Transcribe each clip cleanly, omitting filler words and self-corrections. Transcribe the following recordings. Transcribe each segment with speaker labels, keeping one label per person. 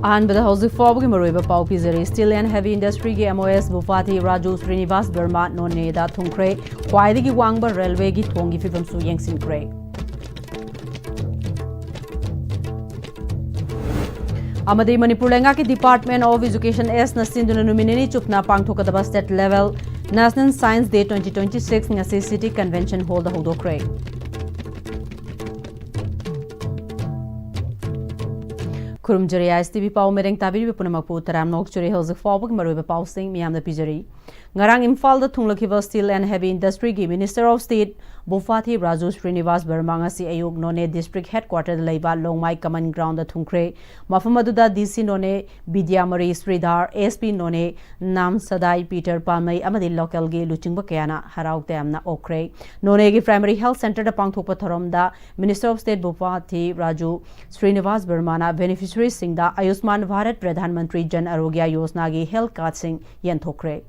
Speaker 1: अहनबद हौजिक फाउबगी मरोइबा पाउ पिजरी स्टील एंड हेवी इंडस्ट्री के MOS बुफाती राजू श्रीनिवास वर्मा नोनेदा थुंख्रे ख्वाइदगी वांगबा रेलवे की थोंगी फिबमसु येंगसिनख्रे अमदी मणिपुर लेंगा की डिपार्टमेंट ऑफ एजुकेशन एस नसिंदुना नुमिनेनी चुपना पांगथोकदबा state level national science day 2026 ngasi city convention hall दा होदोख्रे खुरुमजरी ISTV पाउ मेरेंग ताबिरी पुनमकपु तराम नोकचुरी हौजिक फाउबग मरोइबा पाउसिंग मियामदा पिजरी ngarang imphal da thunglakhiba steel and heavy industry gi minister of state Bofathi Raju Srinivas Verma ngasi ayuk none district headquarter da leiba longmai common ground da thungkhre mafam aduda DC none Bidyamari Sridhar SP none Nam Sadai Peter Palmai amadi local gi luchingba kayana haraukte amna okre none gi primary health center da pangthokpa thorom da minister of state Bofathi Raju Srinivas Verma na beneficiaries sing da Ayushman Bharat Pradhan Mantri Jan Arogya Yojana gi health card sing yenthokre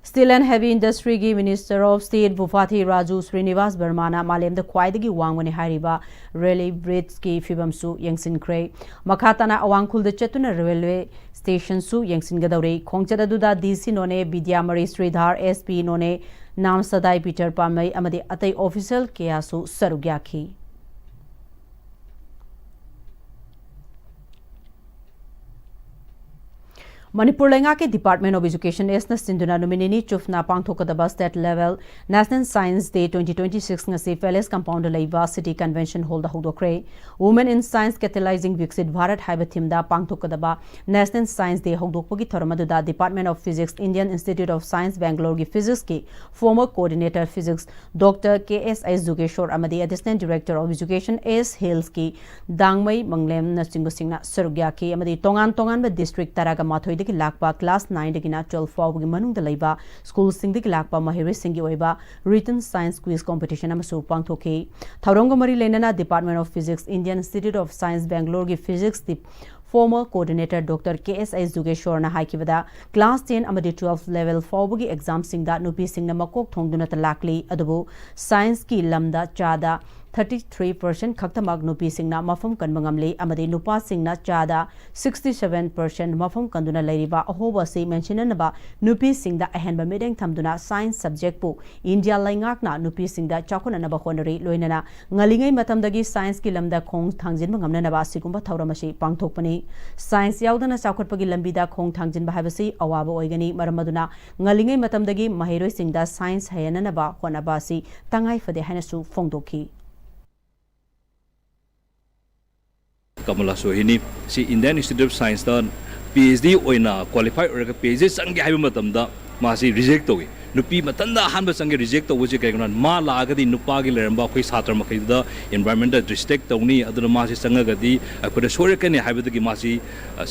Speaker 1: Steel and heavy industry gi minister of state Bofathi Raju Srinivas Vermana malem da khwaidagi wangwani hairiba railway bridge ki fibamsu yengsinkhre makhatana awangkhul da chetuna railway station su yengsingadawre khongchada duda DC none Bidyamari Sridhar SP none Nam Sadai Peter Palmai amadi atai official kiyasu sarugyakhi Manipur lenga ke Department of Education esna sinduna nominee chufna pangthokadaba state level National Science Day 2026 ngasi Palace Compound leiba City Convention Hall da hodokre Women in Science Catalyzing Viksit Bharat haiba theme da pangthokadaba National Science Day hodokpagi thoramadu da Department of Physics Indian Institute of Science Bangalore gi physics ki former coordinator physics Dr. KSI Zugeshwar amadi Assistant Director of Education S Hills ki Dangmai Manglem na singna sarugya ki amadi tongan ba district taraga mathoi की लाकपा class 9 दगिना 12 फाउबगी मनुंग द लैबा school सिंग दगी लाकपा महिरे सिंगी ओइबा रिटन साइंस क्विज कंपटीशन अमसु पांगथोके थौरंग मरी लेनना department of physics Indian institute of science Bangalore की फिजिक्स दी former coordinator Dr. KSI Zugeshwar na haikibada class 10 amadi 12 level faubagi exam singda nupi singna makok thongduna ta lakli adubu science ki lamda chada 33% khaktamak nupi singna mafam kanbangamli amadi nupa singna chada 67% mafam kanduna lairiba ahoba se mention ba nupi singda ahenba medeng thamduna science subject pu India laingakna nupi singda chakuna na ba khonari loinana ngalingai matamdagi science ki lamda khong thangjin bangamna na ba sigumba thauramasi pangthokpani science yaudana chakhotpagi lambida khong thangjin ba habasi awaba oigani maramaduna ngalingai matamdagi mahiroi singda science hayana na ba khona ba si tangai fade hanasu fongdokhi
Speaker 2: Kamala Sohini si Indian Institute of Science da PhD oina qualify or PhD sangi haiba matamda masi reject togi nupi matanda hanba sangi reject to wuji kaigona ma lagadi nupa gi leramba khoi satra makhai da environment restrict tawni aduna masi sangagadi akoda sore kane haiba dagi masi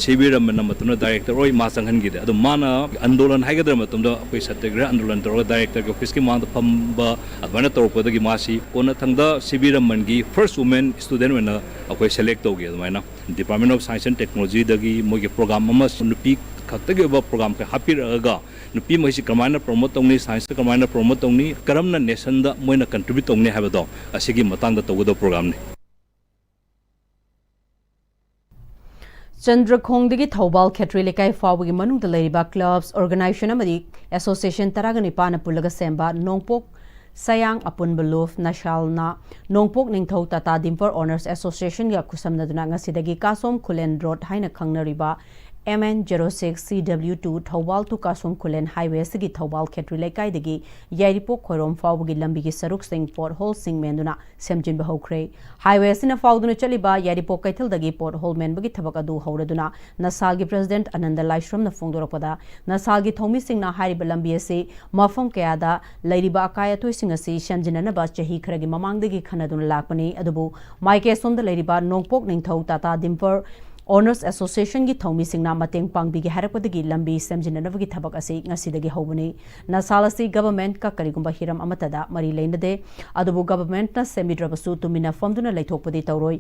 Speaker 2: sebiram na matuna director oi ma sanghan gi adu mana andolan haigadra matumda khoi satyagrah andolan tor director ki office ki ma phamba adwana torpa dagi masi kona thangda sebiram mangi first woman student wena akoi select togi adwana Department of Science and Technology dagi mogi program ama nupi खक्तगे ब programme के हापिरगा नुपी मैसी कमायना promote तौनी science कमायना promote तौनी करमना नेशन दा मोइना कंट्रीब्यूट तौनी हाबदो असिगी मतंग दा तौगदो प्रोग्राम ने
Speaker 1: चंद्रखोंगदगी थौबाल खेत्री लेकाई फावगी मनुंग द लेरिबा क्लब्स ऑर्गेनाइजेशन अमदी एसोसिएशन तरागनि पाना पुलगा सेंबा Nongpok Sayang apun beluf nasyalna nongpok ningthau tata dimper honors association ya kusamnaduna ngasidagi kasom kulen road haina khangnariba MN06 CW2 Thawal to Kasum Kulen Highway Sigi Thawal Ketri Lekai degi Yairipo Khorom Fawgi Lambi gi Saruk Sing Port Hole Sing Menduna Semjin Bahokre Highway Sina Fawduna Chaliba Yairipo Kaitil dagi Port Hole Men bagi Thabakadu Hauraduna Nasalgi President Ananda Laishram na Fongdorapada Nasalgi Thomi Sing na Hariba Lambi se Mafam Kayada Lairiba Akaya Toy Singasi Shamjinana Ba Chahi Khragi Mamang degi Khanaduna Lakpani Adubu Maike Som the Lairiba Nongpok Ningthau Tata Dimper Honors Association gi thomi singna mateng pangbi gi harakpadagi lambi semjinanavagi thabak ase ngasidagi hobuni nasalasi government ka karigumba hiram amatada mari leinade adubu government na semidrabasu tumina famduna leithokpadi tawroi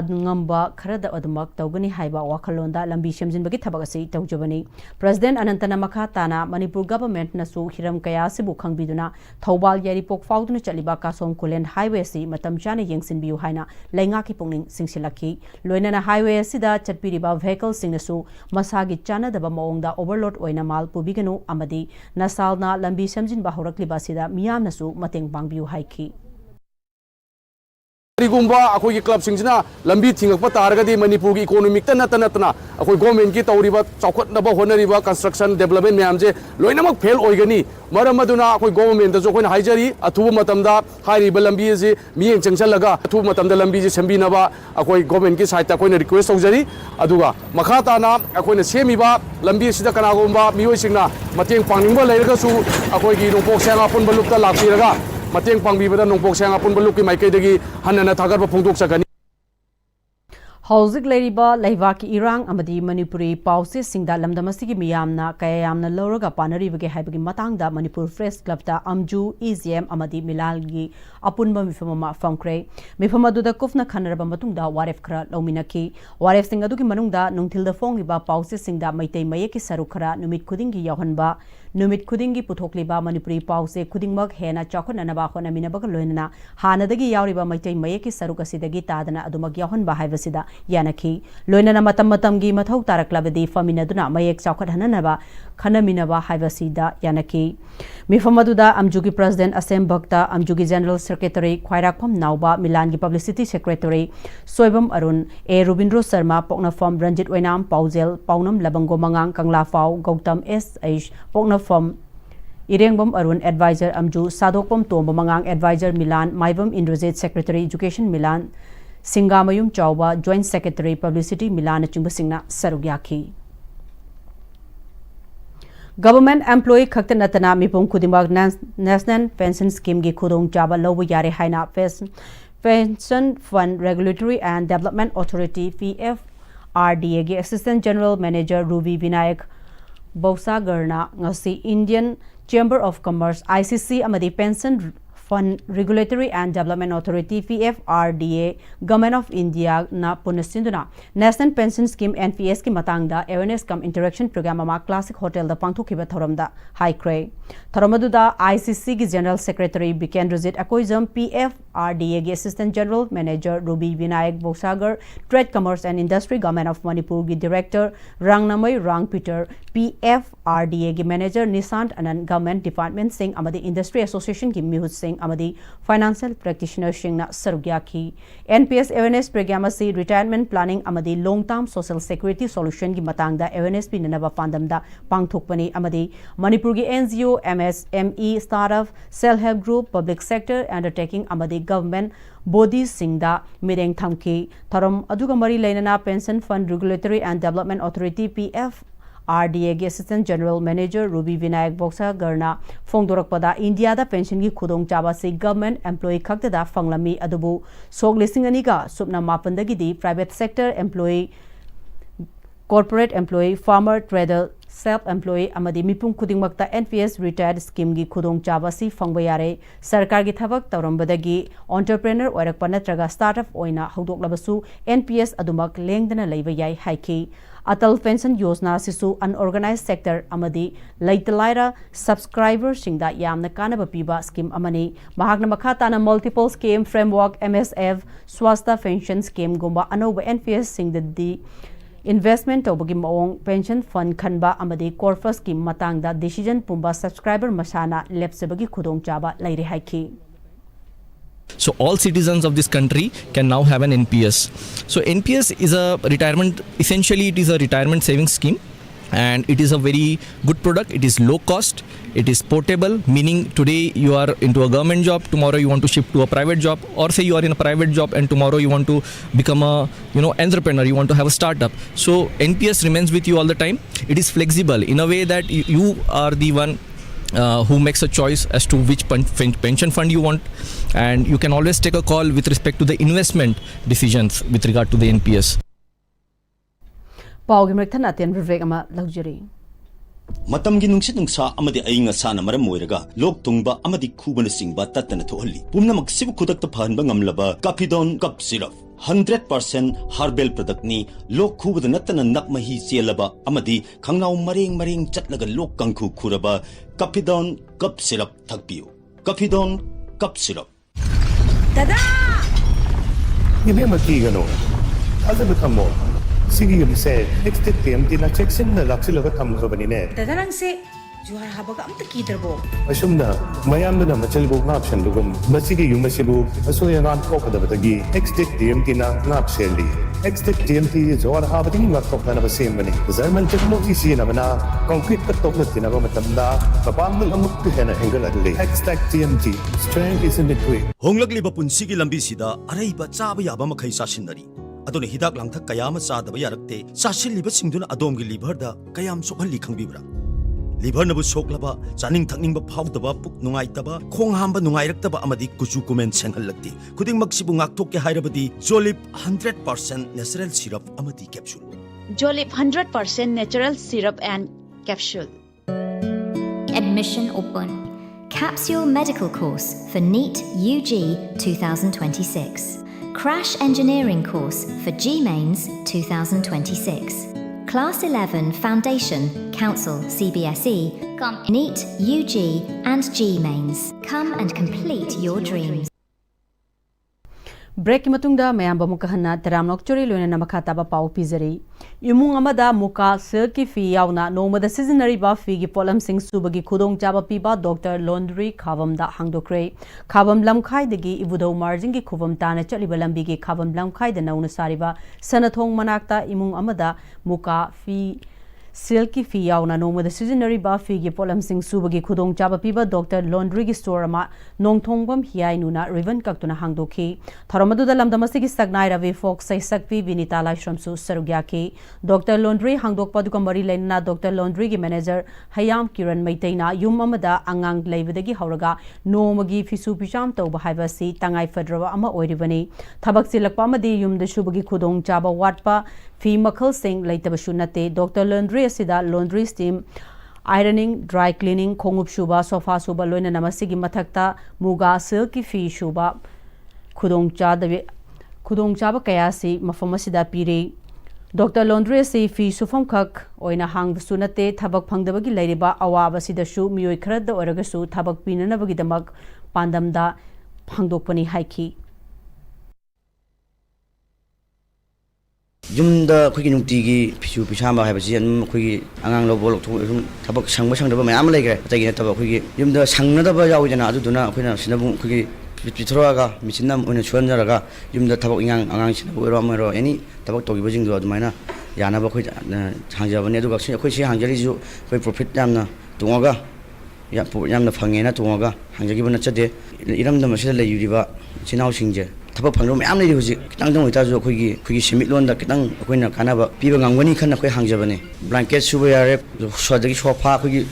Speaker 1: ngamba kharada adumak tawgani haiba wakhalonda lambi semjinbagi thabak asi tawjabani President Anantana makha tana Manipur government nasu hiram kaya sibu khangbiduna Thobal Yaripok fauduna chaliba Kasom Kulen highway si matam chana yengsinbiu haina lainga ki pungning singsilaki loinana highway asida chatpiriba vehicle singnasu masagi chana daba maongda overload oina mal pubiganu amadi nasalna lambi semjinba horakliba sida miyamnasu mateng pangbiu haiki
Speaker 3: Rigumba akoi club singina lambi thingakpa taragadi Manipur gi economic ta natana akoi government gi tawriba chawkhatnaba honariba construction development myam je loinamak fail oigani maram aduna akoi government da jo koina haijari athu matamda hairiba lambi je miyeng changchalaga athu matamda lambi je sambinaba akoi government gi side ta koina request tawjari aduga makha tana akoina semiba lambi sida kana gomba miyoi singna mateng pangningba leiraga su akoi gi nopok sanga pun balukta lakiraga mateng pangbibada nongpok sanga pun baluk ki maikaidagi hanana thagarba phongdok sakani
Speaker 1: Hauzik Leriba Laivaki Irang Amadi Manipuri Pause Singda Lamdamasigi Miyamna Kayamna Loroga Panaribage Haibagi Matangda Manipur Press Club da Amju EZM Amadi Milalgi Apunba Mifamama Famkre Mifamaduda Kufna Khanaraba Matungda Waref Kra Lauminaki Waref Singaduki Manungda Nungtilda Fongiba Pause Singda Maitei Mayeki Sarukara Numit Kudingi Yohanba Numit Kudingi Puthokliba Manipuri Pause Kudingmak Hena Chakon Anaba Honaminabaga Loina Hanadagi Yauriba Maitei Mayeki Sarukasidagi Tadana Adumak Yohanba Haivasida Yanaki Loina Matamgi Mathau Taraklabadi Faminaduna Mayek Chakot Hananaba Kanaminaba Haivasida Yanaki Mifamaduda Amjugi President Asem Bhakta Amjugi General Secretary Khwairakhom Nauba Milangi Publicity Secretary Soibam Arun A Rubindro Sharma Pokna Form Ranjit Wainam Pauzel Paunam Labango Mangang Kangla Fau Gautam SH Pokna Form Irengbam Arun Advisor Amju Sadokpam Tomba Mangang Advisor Milan Maibam Indrajit Secretary Education Milan Singamayum Chauba Joint Secretary Publicity Milan Chimba Singna Sarugyaki Government employee khakta natana mipum khudimag National Pension Scheme gi khudong chaba lobu yare haina Pension Fund Regulatory and Development Authority PFRDA gi Assistant General Manager Ruby Vinayak Bausagarna ngasi Indian Chamber of Commerce ICC amadi Pension Fund Regulatory and Development Authority PFRDA Government of India na punasinduna National Pension Scheme NPS ki matangda awareness cum interaction program ama Classic Hotel da pangthokiba thoramda high cray thoramaduda ICC ki General Secretary Bikendrajit Akoizam PFRDA ki Assistant General Manager Ruby Vinayak Bosagar Trade Commerce and Industry Government of Manipur ki Director Rangnamai Rang Peter PFRDA ki Manager Nisant Anand Government Department Singh amadi Industry Association ki Mihut Singh amadi Financial Practitioner Singna Sarugyaki NPS Awareness Program asi Retirement Planning amadi Long Term Social Security Solution ki matangda Awareness pinanaba pandamda pangthokpani amadi Manipur ki NGO MSME Startup Self Help Group Public Sector Undertaking amadi Government Bodies Singda Mireng Thamki Tharam aduga mari lainana Pension Fund Regulatory and Development Authority PFRDA ki Assistant General Manager Ruby Vinayak Bausagarna Fongdorakpada India da pension ki khudong chaba se government employee khakta da fanglami adubu sok lising ani ga supna mapandagi di private sector employee corporate employee farmer trader self-employed amadi mipum khudingmakta NPS retired scheme gi khudong chaba si fangba yare sarkar gi thabak tawrambadagi entrepreneur oirakpa natraga startup oina hawdoklabasu NPS adumak lengdana leiba yai haiki Atal Pension Yojana sisu unorganized sector amadi laitalaira subscriber singda yamna kanaba piba scheme amani mahakna makhatana multiple scheme framework MSF swasta pension scheme gumba anoba NPS singda di investment tobagi maong pension fund khanba amadi corpus ki matangda decision pumba subscriber masana lepsebagi khudong chaba lairi haiki
Speaker 4: So all citizens of this country can now have an NPS. So NPS is a retirement, essentially it is a retirement savings scheme, and it is a very good product. It is low cost, it is portable, meaning today you are into a government job, tomorrow you want to shift to a private job, or say you are in a private job and tomorrow you want to become a entrepreneur, you want to have a startup. So NPS remains with you all the time. It is flexible in a way that you are the one who makes a choice as to which pension fund you want, and you can always take a call with respect to the investment decisions with regard to the NPS.
Speaker 5: Matamgi nungsit nungsa amadi ayinga sana maram moiraga lok tungba amadi kubana singba tatana thohali pumna maksibu kudak ta phanba ngamlaba kapidon kap siraf 100% harbel product ni lok khubada natana nak mahi chelaba amadi khangnau mareng chatlaga lok kangkhu khuraba Cafidon cup syrup thakpiu. Cafidon cup syrup.
Speaker 6: Dada!
Speaker 7: Ibe makigano. Asa betamo. Sige yung se next time tina check sin na laksilo ka tamso banine.
Speaker 6: Dada lang se juhar habaga amta kidrabo.
Speaker 7: Asumna mayam na machalbo ngapshan lugum. Masige yung masibu aso yan an ko kada batagi. Next time tina ngapseli. Next time ti juhar habating ngaktok na basim bani. Zaman technology siya na bana concrete katok na tina ba matanda. Kapang amuk na angle adli. Next TMT strength is in the way.
Speaker 5: Honglagli ba punsigi lambi sida aray ba chaba yaba makai sasinari. Adone hidak langthak kayama sadaba yarakte sasil liba singduna adom gi liver da kayam sokhalli khangbibra. Liver na bu soklaba chaning thakning ba phawdaba puk nungai taba khong hamba nungai raktaba amadi kuchu kumen senghallakti khuding maksibu ngakthok ke hairabadi Jolip 100% natural syrup amadi capsule.
Speaker 8: Jolip 100% natural syrup and capsule.
Speaker 9: Admission open. Capsule medical course for NEET UG 2026. Crash engineering course for GMains 2026. Class 11 Foundation, Council, CBSE, NEET, UG and GMains. Come and complete your dreams.
Speaker 1: Break matungda mayamba mukahana teramlok chori loina namakata ba pau pizari. Imung amada muka silky fi yauna nomada seasonary ba fi gi polam sing subagi khudong jaba piba Dr. Laundry Khavam da hangdokre. Khavam lamkhai dagi ibudo margin gi khuvam tana chaliba lambi gi Khavam lamkhai da nauna sariba sanathong manakta imung amada muka fi Silky fi yauna nomada seasonary ba fi gi polam sing subagi khudong jaba piba Dr. Laundry gi store ma nongthongbam hiai nuna ribbon kaktuna hangdokhi tharamadu da lamdamasi gi sagnai ravi folk sai sakpi vinita laishram su sarugya ki Dr. Laundry hangdok paduka mari laina Dr. Laundry gi manager Hayam Kiran Maitaina yum amada angang leibadagi hauraga nomagi fisu picham tawba haiba si tangai fadrawa ama oiribani thabak silakpa amadi yum da shubagi khudong jaba watpa fi makhal sing laitabashu nate Dr. Laundry asida laundry steam ironing dry cleaning khongup shuba sofa suba loina namasigi mathakta muga silky fi shuba khudong chaba kaya si mafam asida pire Dr. Laundry si fi sufam khak oina hang sunate thabak phangdabagi lairiba awaba sida shu miyoi kharada oraga su thabak pinanabagi damak pandamda phangdokpani haiki
Speaker 10: Jumda khoi nungtigi phisu phishamba haibasi an khoi angang lo bolok thu thabak sangba sangdaba mayam leigre tagi na thabak khoi jumda sangnadaba yawjana aduduna khoina sinabu khoi pithroaga michinam oina chuanjaraga jumda thabak angang sinabu ro amaro any thabak togi bajing do adumaina yanaba khoi hangjabane aduga khoi si hangjari ju khoi profit yamna tungaga yamna phangena tungaga hangjagi bana chade iramda masida leiyuriba chinau singje thaba phangro mayam nei huji kitang dong ita jo khoi simit lon da kitang khoina kanaba piba ngangwani khana khoi hangjabane blanket suba yare swadagi sofa khoi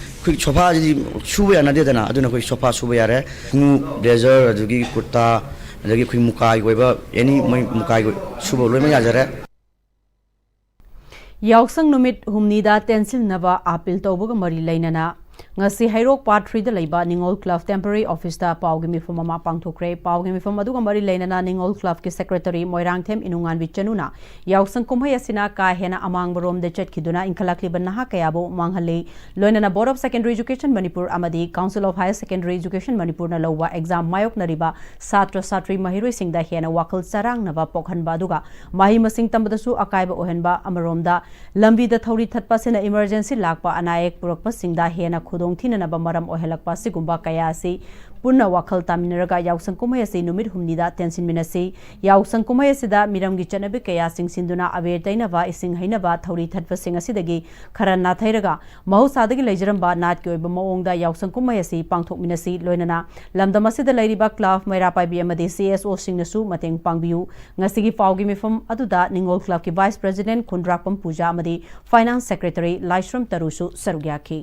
Speaker 10: sofa ji suba yana de dana aduna khoi sofa suba yare nu blazer adugi kurta adagi khoi mukai goiba any mukai suba loi ma yajare
Speaker 1: Yausang numit humnida tensil nava apil tawbaga mari lainana ngasi hairok part 3 da leiba Ningol Club temporary office da pawgi mifam ama pangthokre pawgi mifam aduga mari lainana Ningol Club ki secretary Moirangthem Inungan Vichanuna yausang kumhai asina ka hena amang borom de chetkiduna inkhalakli banna kayabo manghale loinana Board of Secondary Education Manipur amadi Council of Higher Secondary Education Manipur na lowa exam mayok nariba satra satri mahiroi singda hena wakal sarang nava pokhanba aduga mahi masing tambadasu akaiba ohenba amaromda lambi da thori thatpa sena emergency lakpa anaek purakpa singda hena khudong thinanaba maram ohelakpa sigumba kaya si purna wakhal taminaraga yausang kumai ase numit humnida tensin minasi yausang kumai asida miramgi chanabi kaya sing sinduna awer tainaba ising hainaba thori thatpa sing asidagi kharan na thairaga mahusadagi leijaramba nat ki oiba maongda yausang kumai ase pangthok minasi loinana lamdam asida leiriba club maira paibi amadi CSO singnasu mateng pangbiu ngasigi pawgi mifam aduda Ningol Club ki Vice President Khundrakpam Puja amadi Finance Secretary Laishram Tarusu sarugyaki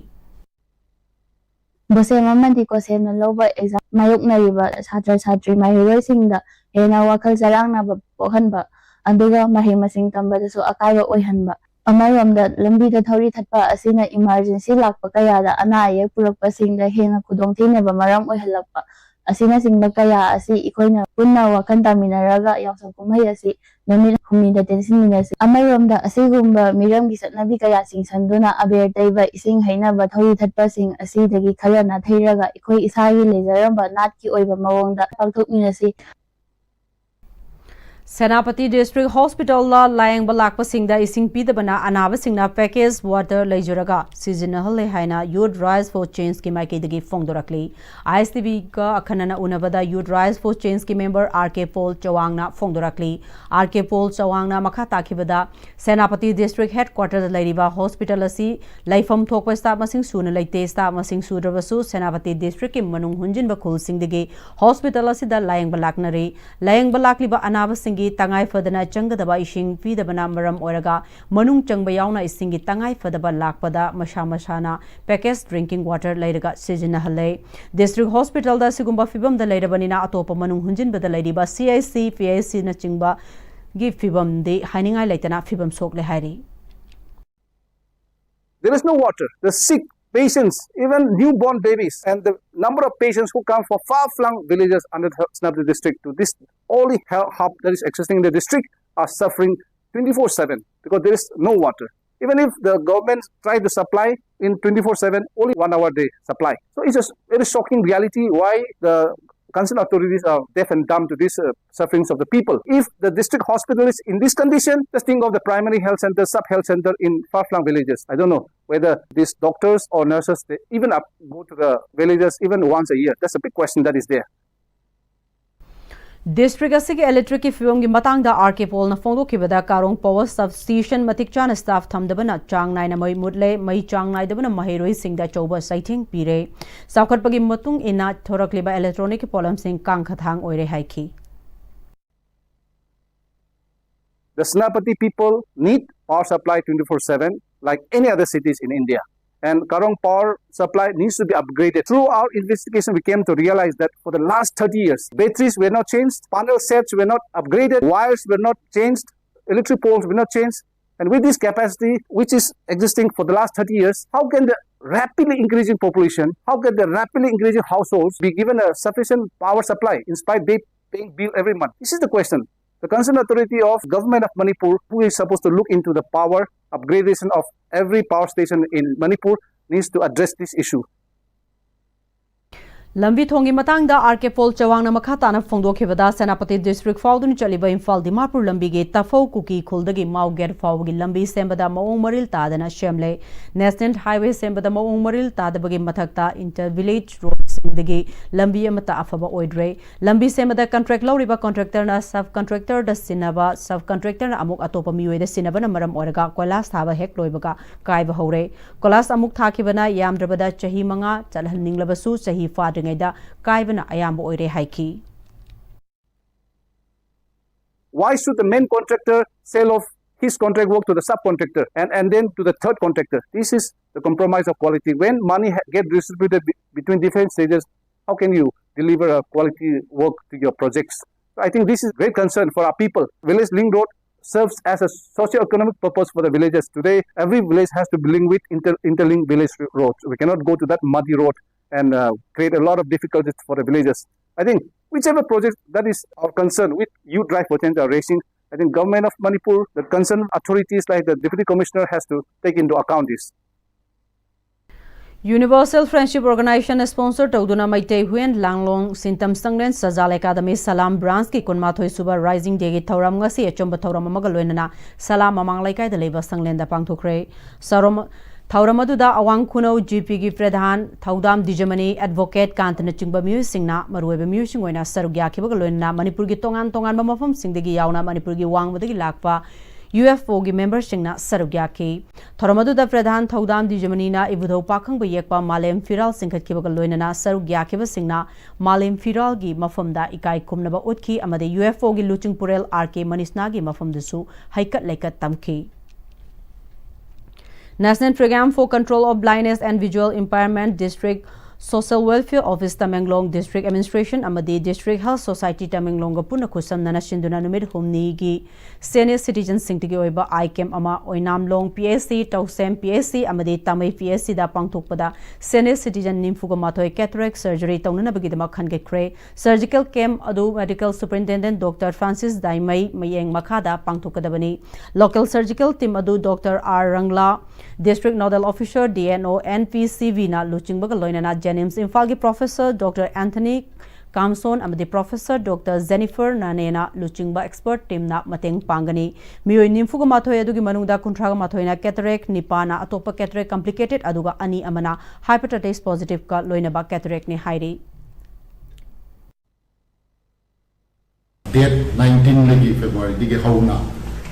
Speaker 11: Bose mamandi ko sem na loba exam mayok na riba satra satri mahiroi singda hena wakal sarang na bohan ba aduga mahimasing tamba so akaiba oihan ba amaramda lambi da thori thatpa asina emergency lakpa kaya da ana ayek purakpa singda hena khudong thine ba maram oihalakpa ꯑꯁꯤꯅꯆꯤꯡꯕ ꯀꯌꯥ ꯑꯁꯤ ꯑꯩꯈꯣꯏꯅ ꯄꯨꯟꯅ ꯋꯥꯈꯜ ꯇꯥꯃꯤꯟꯅꯔꯒ ꯌꯥꯎꯁꯪ ꯀꯨꯝꯍꯩ ꯑꯁꯤ ꯅꯨꯃꯤꯠ ꯍꯨꯝꯅꯤꯗ ꯇꯦꯟꯁꯤꯟꯃꯤꯟꯅꯁꯤ ꯑꯃꯔꯣꯝꯗ ꯑꯁꯤꯒꯨꯝꯕ ꯃꯤꯔꯝꯒꯤ ꯆꯠꯅꯕꯤ ꯀꯌꯥ ꯆꯤꯡꯁꯤꯟꯗꯨꯅ ꯑꯕꯦꯔ ꯇꯩꯕ ꯏꯁꯤꯡ ꯍꯩꯅꯕ ꯊꯧꯔꯤ ꯊꯠꯄꯁꯤꯡ ꯑꯁꯤꯗꯒꯤ ꯈꯔ ꯅꯥꯊꯩꯔꯒ ꯑꯩꯈꯣꯏ ꯏꯁꯥꯒꯤ ꯂꯩꯖꯔꯝꯕ ꯅꯥꯠꯀꯤ ꯑꯣꯏꯕ ꯃꯑꯣꯡꯗ ꯄꯥꯡꯊꯣꯛꯃꯤꯟꯅꯁꯤ
Speaker 1: Senapati District Hospital la layang balak pasingda ising pidabana anaba singna package water leijuraga seasonal haina youth rise for change ki maike digi fongdorakli Istv ka akhanana unabada youth rise for change ki member RK Paul Chawangna fongdorakli RK Paul Chawangna makha takhibada Senapati District headquarters lairiba hospital asi laifam thokpa staff masing suna leite staff masing sudrabasu Senapati District ki manung hunjin ba khul sing digi hospital asi da layang balak nari layang balak liba anaba sing tangai fadana changadaba ising pidabana maram oraga manung changba yauna isingi tangai fadaba lakpada masha packaged drinking water lairaga sijina hale district hospital da sigumba fibam da lairabanina atopa manung hunjin bada lairiba CIC PIC na chingba gi fibam de hainingai laitana fibam sokle hairi
Speaker 3: There is no water. The sick patients, even newborn babies, and the number of patients who come from far-flung villages under the Senapati district to this only hub that is existing in the district are suffering 24/7 because there is no water. Even if the government try to supply in 24/7, only 1 hour day supply. So it's a very shocking reality why the concerned authorities are deaf and dumb to these sufferings of the people. If the district hospital is in this condition, just think of the primary health center, sub-health center in far-flung villages. I don't know whether these doctors or nurses, they even go to the villages even once a year. That's a big question that is there.
Speaker 1: District asigi electric ki fibam gi matang da RK Paul na phongdo kibada karong power substation matik chana staff thamdabana chang nai na mai mutle mai chang nai dabana mahiroi singda chauba saiting pire saukhat pagi matung ina thorakliba electronic problem sing kang khathang oire haiki
Speaker 3: The Senapati people need power supply 24/7 like any other cities in India. And Karong power supply needs to be upgraded. Through our investigation, we came to realize that for the last 30 years, batteries were not changed, panel sets were not upgraded, wires were not changed, electric poles were not changed. And with this capacity, which is existing for the last 30 years, how can the rapidly increasing population, how can the rapidly increasing households be given a sufficient power supply in spite they paying bill every month? This is the question. The concerned authority of government of Manipur, who is supposed to look into the power upgradation of every power station in Manipur, needs to address this issue.
Speaker 1: Lambi thongi matang da RK Paul Chawang na makha tana phongdo khibada Senapati district faudun chaliba Imphal Dimapur lambi ge tafau kuki khuldagi mauger fawgi lambi sembada maung maril tadana shemle national highway sembada maung maril tadabagi mathakta inter village road singdagi lambi amata afaba oidre lambi sembada contract lawriba contractor na sub contractor da sinaba sub contractor na amuk atopa mioi da sinaba na maram oraga kolas thaba hek loibaga kaiba hore kolas amuk thakibana yamdrabada chahi manga chalhal ninglabasu chahi fa Kaivana Ayamba Oire Haiki.
Speaker 3: Why should the main contractor sell off his contract work to the subcontractor and then to the third contractor? This is the compromise of quality. When money gets distributed between different stages, how can you deliver a quality work to your projects? So I think this is great concern for our people. Village Link Road serves as a socio-economic purpose for the villages. Today, every village has to be linked with interlinked village roads. We cannot go to that muddy road and create a lot of difficulties for the villagers. I think whichever project that is our concern with youth drive for change are raising, I think government of Manipur, the concerned authorities like the deputy commissioner has to take into account this.
Speaker 1: Universal Friendship Organization sponsor Tauduna Maitei Huyen Langlong Sintam Sanglen Sajal Academy Salam Branch ki Kunmathoi Suba Rising Day gi Thauram ngasi achomba thauram amaga loinana Salam Amang Laikai da leba Sanglen da pangthokre Sarom Thauramadu Awang Kuno GP gi Pradhan Thaudam Dijamani Advocate Kantana Chingba Musingna Maruebe Musing Wena Sarugya Kibagalona Manipur gi Tongan Mafam Singdegi Yauna Manipur gi Wangwadi Lakpa UFO gi member singna Sarugya ki Thauramadu Pradhan Thaudam Dijamanina Ibudho Pakang Bayekpa Malem Firal Singkat Kibagalona Sarugya Kiba Singna Malem Firal gi Mafamda Ikai Kumnaba Utki Amade UFO gi Luching Purel RK Manisna gi Mafam Dusu Haikat Laikat Tamki National Program for Control of Blindness and Visual Impairment District Social Welfare Office Tamenglong District Administration Amadi District Health Society Tamenglong Puna Kusam Nana Shinduna Numid Humni gi Senior Citizen Singtigi Oiba ICAM Ama Oinamlong PSC Tausem PSC Amadi Tamai PSC da Pangtokpada Senior Citizen Nimfuga Matoi Cataract Surgery Taunana Bagidama Khange Kre Surgical Camp Adu Medical Superintendent Dr. Francis Daimai Mayeng Makada Pangtokadabani Local Surgical Team Adu Dr. R. Rangla District Nodal Officer DNO NPCV na Luchingbaga Loinana Jennings Infalgi Professor Dr. Anthony Kamson amadi Professor Dr. Jennifer Nanena Luchingba Expert Team na Mateng Pangani Mioi Nimfuga Mathoy adugi manungda kuntraga mathoina cataract nipana atopa cataract complicated aduga ani amana hepatitis positive ka loinaba cataract ni hairi
Speaker 12: Date 19 lagi February dige hauna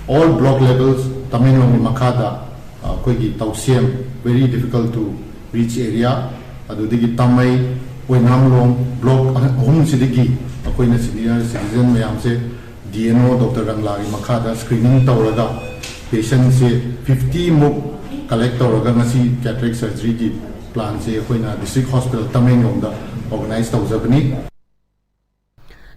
Speaker 12: all block levels Tamenglong Makada koigi Tausiem very difficult to reach area adudigi Tamai Oinamlong block home sidigi akoina senior citizen mayam se DNO Dr. Rangla Makada screening tawraga patient se 50 muk collect tawraga ngasi cataract surgery gi plan se akoina district hospital Tamenglong da organize tawjabani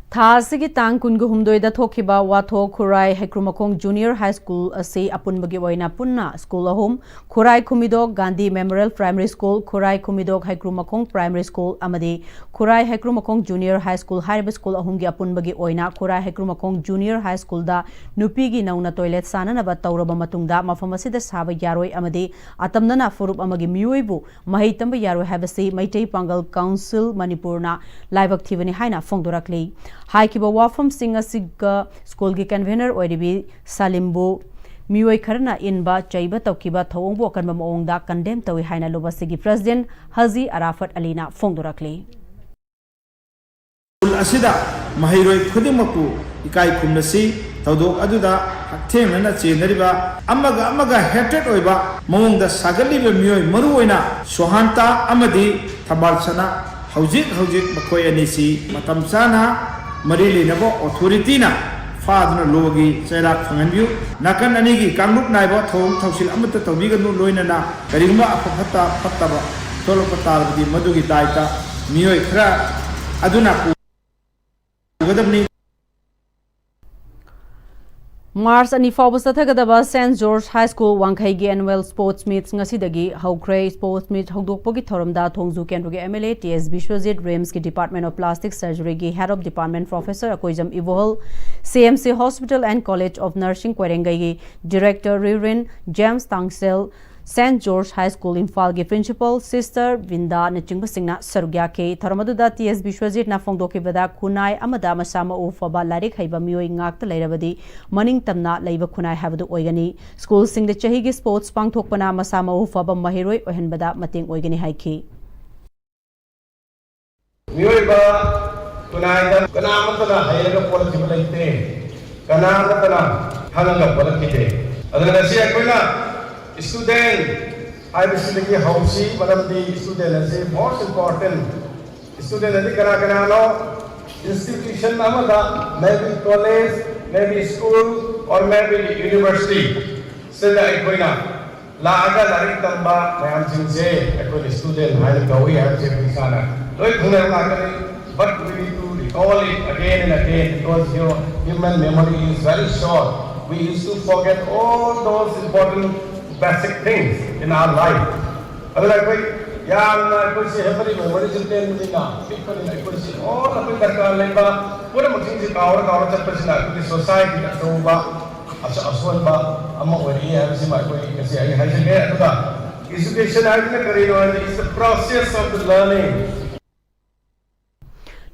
Speaker 1: Thasigi tang kungu humdoida thokiba watho Khurai Hekrumakong Junior High School ase apunbagi waina punna school ahum Khurai Khumidok Gandhi Memorial Primary School Khurai Khumidok Hekrumakong Primary School amadi Khurai Hekrumakong Junior High School hariba school ahumgi apunbagi oina Khurai Hekrumakong Junior High School da nupigi nauna toilet sanana ba tawraba matungda mafamasida saba yaroi amadi atamnana furup amagi miyoibu mahai tamba yaroi habasi Maitai Pangal Council Manipurna laibak thivani haina fongdorakli Haikiba Wafam Singa Sigga School ki convener Oiribi Salimbu Mioi Karna Inba Chaiba Taukiba Thawongbo Kanba Maongda condemn Tawi Haina Loba Sigi President Haji Arafat Alina Fongdorakli
Speaker 13: Asida Mahiroi Kudimaku Ikai Kumnasi Tawdok Aduda Haktemana Cheneriba Amaga hatred Oiba Maongda Sagaliba Mioi Maruina Sohanta Amadi Tabalsana Haujik Makoy Anisi Matamsana Marili Nabo Authority na Father Logi Serak Fanganbu Nakan Anigi Kamuk Naiba Thong Tausil Amata Tawiganu Loinana Karima Apata Pataba Tolopata di Madugi Daita Mioi Kra Aduna Gadamni
Speaker 1: Mars ani fawba sathagadaba St. George High School Wangkhaigi Annual Sports Meets ngasidagi Haukray Sports Meet hogdokpogi thoramda Thongzu Kendrugi MLA TS Bishwajit Rems ki Department of Plastic Surgery gi Head of Department Professor Akoijam Ivohol CMC Hospital and College of Nursing Kwerengai gi Director Reverend James Tangsel St. George High School Infal ki Principal Sister Vinda Nachingba Singna Sarugya ke Thoramaduda TS Bishwajit na Fongdoki Vada Kunai Amada Masama Ufaba Larik Haiba Mioi Ngakta Lairabadi Maning Tamna Laiba Kunai Habadu Oigani School Sing the Chahigi Sports Pangthokpana Masama Ufaba Mahiroi Ohenbada Mating Oigani Haiki
Speaker 14: Mioi ba Kunai da Kanamatana Hayaga Policy Laite Kanamatana Hanga Policy Adana Kuna Student, I was thinking how she, one of the students, is most important. Student, I think, institution, maybe college, maybe school, or maybe university. So that I La aga Larik Tamba, I am sincere, I could student, I go, we have Sana. But we need to recall it again and again because your human memory is very short. We used to forget all those important basic things in our life. Otherwise, we see every memory is in people in the see all of it that labor, what am I saying? Our society, education is the process of the learning.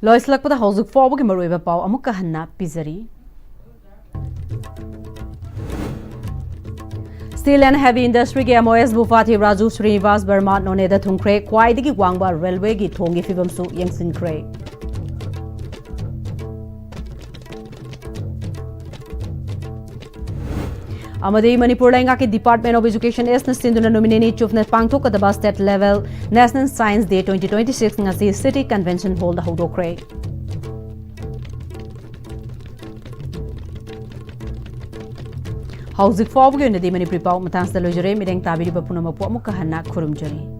Speaker 1: Lois Lakpada Housuk Forward Maruva Pau Amukahanna Pizari. Steel and Heavy Industry के MOS Bufati Raju Srinivas Verma Noneda Thungkre Kwaidigi Wangba Railway gi Thongi Fibamsu Yangsinkre Amadi Manipur Lenga ki Department of Education is Sinduna nominee Chufne Pangthokadaba State Level National Science Day 2026 ngasi City Convention Hall da Hodokre Hauzik Fawgi Nadi Manipuri Pau Matans da Lojere Mideng Tabiri Bapuna Mapu Mukahanna Kurumjari